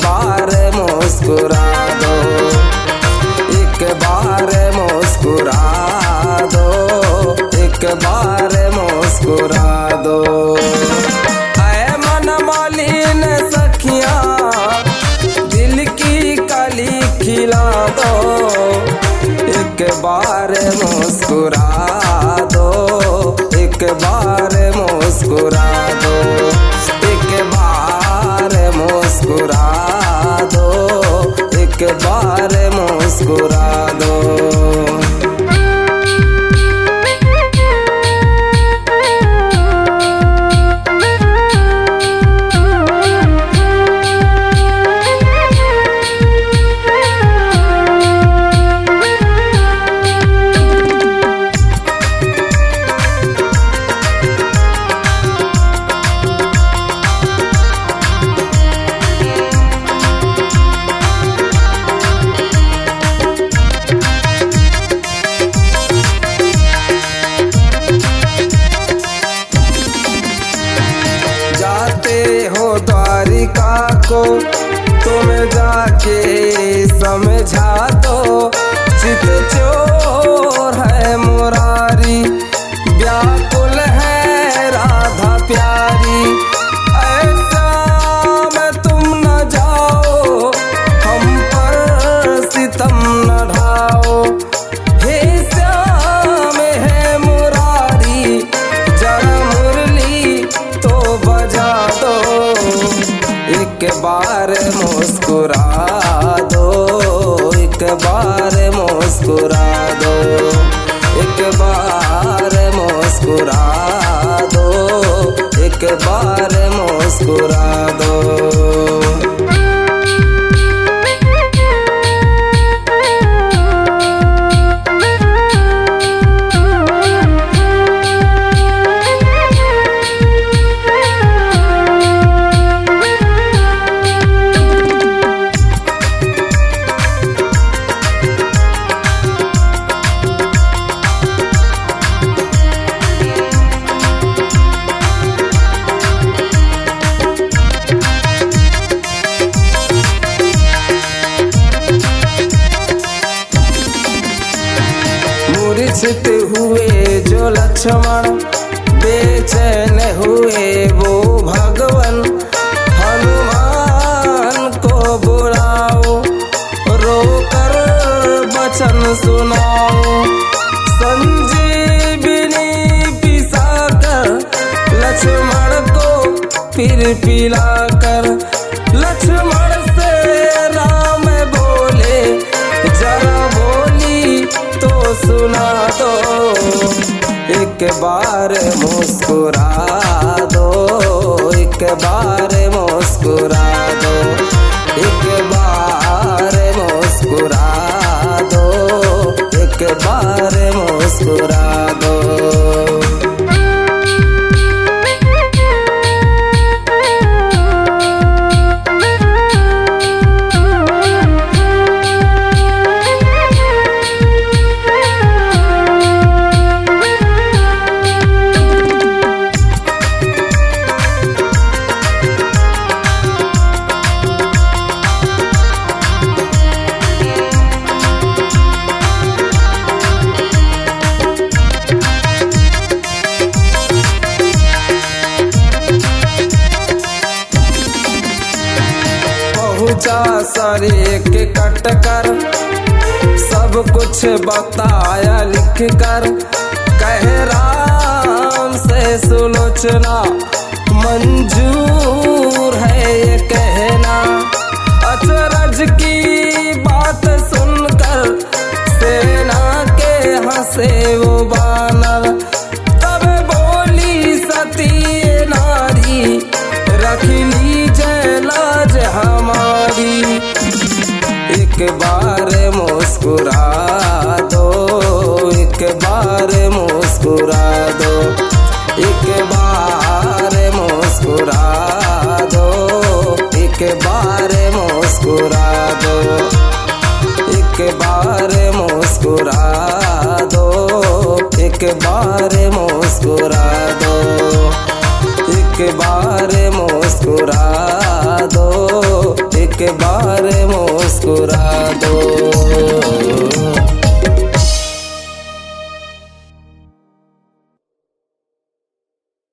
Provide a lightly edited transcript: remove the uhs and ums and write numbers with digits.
बार मुस्कुरा दो, एक बार मुस्कुरा दो, एक बार मुस्कुरा दो। ऐ मन मलिन सखियां दिल की कली खिला दो, एक बार मुस्कुरा दो, एक बार मुस्कुरा दो, एक बार मुस्कुरा दो, एक बार मुस्कुरा दो। हो द्वारिका को तुम जाके समझा दो, चित चोर है मुरारी, व्याकुल है राधा प्यारी। ऐसा में तुम न जाओ, हम पर सितम न ढाओ, हे श्याम है मुरारी, जरा मुरली तो बजा दो, एक बार मुस्कुरा दो, एक बार मुस्कुरा दो, एक बार मुस्कुरा दो, एक बार मुस्कुरा दो। मूर्छित हुए जो लक्ष्मण, बेचैन हुए वो भगवन, हनुमान को बुलाओ, रोकर वचन सुनाओ, संजीवनी पिसाकर लक्ष्मण को फिर पिलाकर, लक्ष्मण से राम बोले, जरा बोली तो सुना दो, एक बार मुस्कुरा दो, एक बार मुस्कुरा दो, एक बार मुस्कुरा दो, एक बार मुस्कुरा दो। पहुँचा सरे के कट कर, सब कुछ बताया लिख कर, कह राम से सुलोचना, मंजूर है ये कहना, अचरज की बात सुनकर सेना के हंसे वो बानर, तब बोली सती नारी, रख लीजिए लाज हमारी, एक बार मुस्कुरा दो, एक बार मुस्कुरा दो, एक बार मुस्कुरा दो, एक बार मुस्कुरा दो, एक बार मुस्कुरा दो, एक बार मुस्कुरा दो, एक बार मुस्कुरा